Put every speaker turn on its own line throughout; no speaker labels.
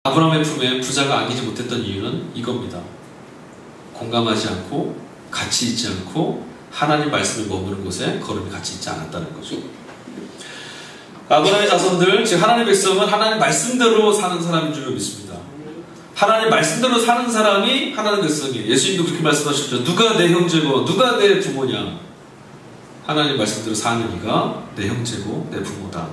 아브라함의 품에 부자가 안기지 못했던 이유는 이겁니다. 공감하지 않고 같이 있지 않고 하나님 말씀을 머무는 곳에 걸음이 같이 있지 않았다는 거죠. 아브라함의 자손들, 즉 하나님의 백성은 하나님 말씀대로 사는 사람인 줄 믿습니다. 하나님 말씀대로 사는 사람이 하나님의 백성이에요. 예수님도 그렇게 말씀하셨죠. 누가 내 형제고 누가 내 부모냐. 하나님 말씀대로 사는 이가 내 형제고 내 부모다.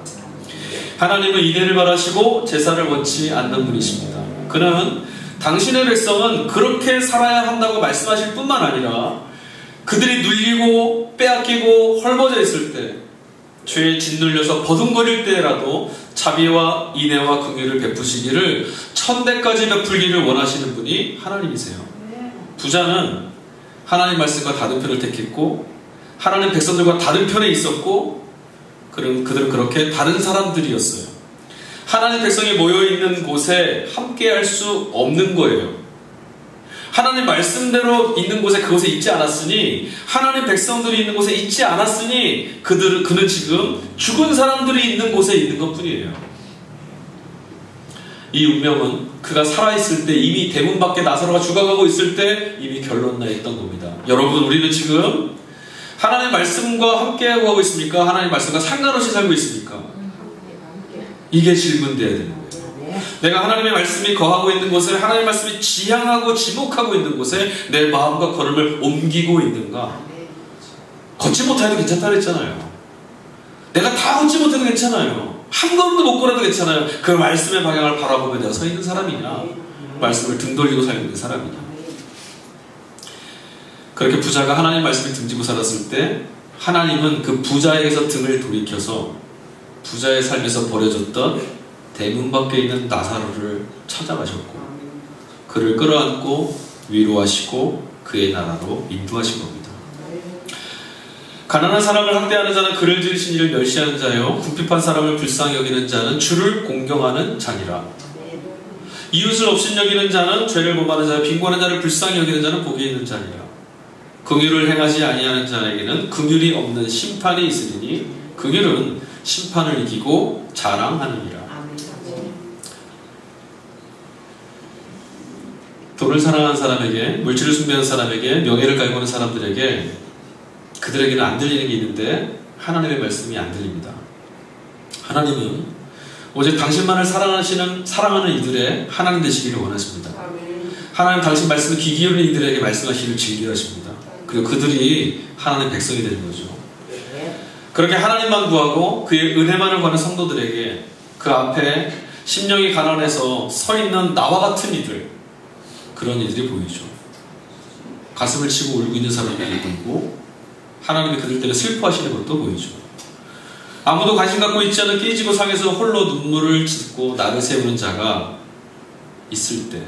하나님은 인애를 바라시고 제사를 원치 않는 분이십니다. 그는 당신의 백성은 그렇게 살아야 한다고 말씀하실 뿐만 아니라 그들이 눌리고 빼앗기고 헐벗어 있을 때, 죄에 짓눌려서 버둥거릴 때라도 자비와 인애와 긍휼을 베푸시기를 천대까지 베풀기를 원하시는 분이 하나님이세요. 부자는 하나님 말씀과 다른 편을 택했고 하나님 백성들과 다른 편에 있었고 그들은 그렇게 다른 사람들이었어요. 하나님 백성이 모여있는 곳에 함께할 수 없는 거예요. 하나님 말씀대로 있는 곳에 그곳에 있지 않았으니, 하나님 백성들이 있는 곳에 있지 않았으니 그는 지금 죽은 사람들이 있는 곳에 있는 것뿐이에요. 이 운명은 그가 살아있을 때, 이미 대문 밖에 나사로가 죽어가고 있을 때 이미 결론나 있던 겁니다. 여러분, 우리는 지금 하나님 말씀과 함께하고 하고 있습니까? 하나님 말씀과 상관없이 살고 있습니까? 이게 질문돼야 되는 거예요. 내가 하나님의 말씀이 거하고 있는 곳에, 하나님의 말씀이 지향하고 지목하고 있는 곳에 내 마음과 걸음을 옮기고 있는가? 걷지 못해도 괜찮다 그랬잖아요. 내가 다 걷지 못해도 괜찮아요. 한 걸음도 못 걸어도 괜찮아요. 그 말씀의 방향을 바라보며 내가 서 있는 사람이냐, 말씀을 등 돌리고 살고 있는 사람이냐. 그렇게 부자가 하나님 말씀을 등지고 살았을 때 하나님은 그 부자에게서 등을 돌이켜서 부자의 삶에서 버려졌던 대문 밖에 있는 나사로를 찾아가셨고 그를 끌어안고 위로하시고 그의 나라로 인도하신 겁니다. 가난한 사람을 학대하는 자는 그를 지으신 이를 멸시하는 자요, 궁핍한 사람을 불쌍히 여기는 자는 주를 공경하는 자니라. 이웃을 업신여기는 자는 죄를 범하는 자요, 빈곤한 자를 불쌍히 여기는 자는 복이 있는 자니라. 긍휼을 행하지 아니하는 자에게는 긍휼이 없는 심판이 있으리니 긍휼은 심판을 이기고 자랑하느니라. 돈을 사랑하는 사람에게, 물질을 숭배하는 사람에게, 명예를 갈구하는 사람들에게 그들에게는 안 들리는 게 있는데 하나님의 말씀이 안 들립니다. 하나님은 오직 당신만을 사랑하는 이들의 하나님 되시기를 원하십니다. 하나님 당신 말씀을 귀 기울이는 이들에게 말씀하시기를 즐겨 하십니다. 그리고 그들이 하나님의 백성이 되는 거죠. 그렇게 하나님만 구하고 그의 은혜만을 구하는 성도들에게 그 앞에 심령이 가난해서 서 있는 나와 같은 이들, 그런 이들이 보이죠. 가슴을 치고 울고 있는 사람이 보이고 하나님이 그들 때문에 슬퍼하시는 것도 보이죠. 아무도 관심 갖고 있지 않은 깨지고 상해서 홀로 눈물을 짓고 나를 세우는 자가 있을 때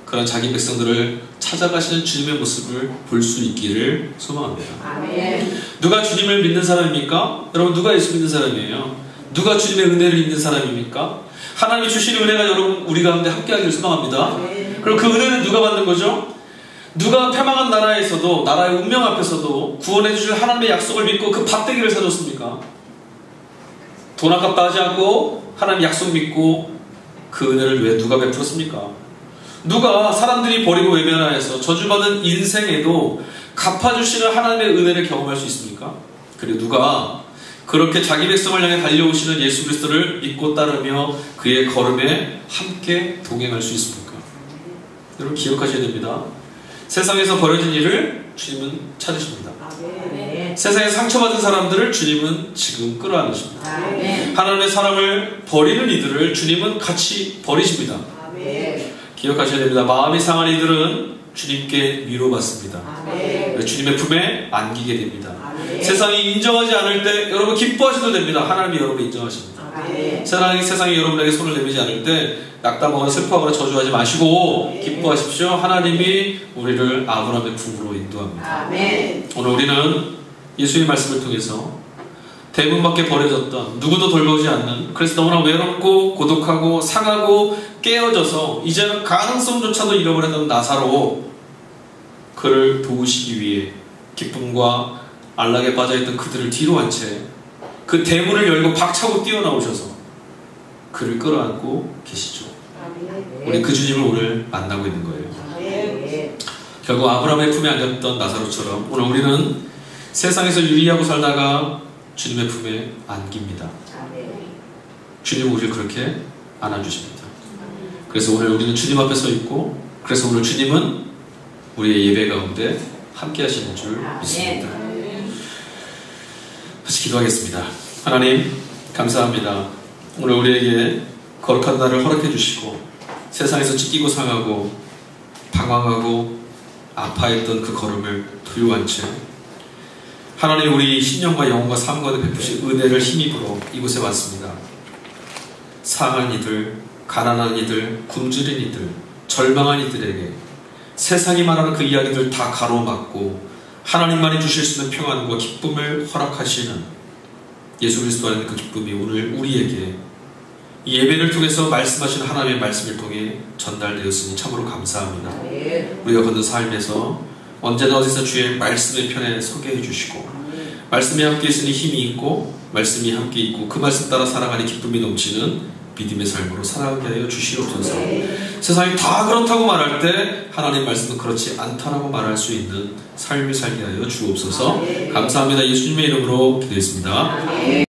그런 자기 백성들을 찾아가시는 주님의 모습을 볼 수 있기를 소망합니다. 아멘. 누가 주님을 믿는 사람입니까? 여러분, 누가 예수 믿는 사람이에요? 누가 주님의 은혜를 입는 사람입니까? 하나님이 주시는 은혜가 여러분 우리 가운데 함께하기를 소망합니다. 아멘. 그럼 그 은혜는 누가 받는 거죠? 누가 패망한 나라에서도, 나라의 운명 앞에서도 구원해 주실 하나님의 약속을 믿고 그 밭대기를 사줬습니까? 돈 아깝다 하지 않고 하나님 약속 믿고 그 은혜를 왜 누가 베풀었습니까? 누가 사람들이 버리고 외면하여서 저주받은 인생에도 갚아주시는 하나님의 은혜를 경험할 수 있습니까? 그리고 누가 그렇게 자기 백성을 향해 달려오시는 예수 그리스도를 믿고 따르며 그의 걸음에 함께 동행할 수 있습니까? 여러분, 기억하셔야 됩니다. 세상에서 벌어진 일을 주님은 찾으십니다. 세상에 상처받은 사람들을 주님은 지금 끌어안으십니다. 하나님의 사람을 버리는 이들을 주님은 같이 버리십니다. 기억하셔야 됩니다. 마음이 상한 이들은 주님께 위로받습니다. 주님의 품에 안기게 됩니다. 세상이 인정하지 않을 때 여러분 기뻐하셔도 됩니다. 하나님이 여러분을 인정하십니다. 세상이 여러분에게 손을 내밀지 않을 때 낙담하거나 슬퍼하거나 저주하지 마시고 기뻐하십시오. 하나님이 우리를 아브라함의 품으로 인도합니다. 오늘 우리는 예수의 말씀을 통해서 대문 밖에 버려졌던, 누구도 돌보지 않는, 그래서 너무나 외롭고 고독하고 상하고 깨어져서 이제는 가능성조차도 잃어버렸던 나사로, 그를 도우시기 위해 기쁨과 안락에 빠져있던 그들을 뒤로 한 채 그 대문을 열고 박차고 뛰어나오셔서 그를 끌어안고 계시죠. 우리 그 주님을 오늘 만나고 있는 거예요. 결국 아브라함의 품에 안겼던 나사로처럼 오늘 우리는 세상에서 유리하고 살다가 주님의 품에 안깁니다. 주님은 우리를 그렇게 안아주십니다. 그래서 오늘 우리는 주님 앞에 서 있고, 그래서 오늘 주님은 우리의 예배 가운데 함께 하시는 줄 믿습니다. 다시 기도하겠습니다. 하나님 감사합니다. 오늘 우리에게 거룩한 날을 허락해 주시고 세상에서 찢기고 상하고 방황하고 아파했던 그 걸음을 부유한 채 하나님 우리 신령과 영혼과 삶과 베푸신 은혜를 힘입으로 이곳에 왔습니다. 상한 이들, 가난한 이들, 굶주린 이들, 절망한 이들에게 세상이 말하는 그 이야기들 다 가로막고 하나님만이 주실 수 있는 평안과 기쁨을 허락하시는 예수 그리스도 안에 그 기쁨이 오늘 우리에게 이 예배를 통해서 말씀하시는 하나님의 말씀을 통해 전달되었으니 참으로 감사합니다. 우리가 걷는 삶에서 언제나 어디서 주의 말씀의 편에 서게 해주시고 말씀이 함께 있으니 힘이 있고 말씀이 함께 있고 그 말씀 따라 살아가는 기쁨이 넘치는 믿음의 삶으로 살아가게 하여 주시옵소서. 세상이 다 그렇다고 말할 때 하나님 말씀은 그렇지 않다라고 말할 수 있는 삶을 살게 하여 주옵소서. 감사합니다. 예수님의 이름으로 기도했습니다.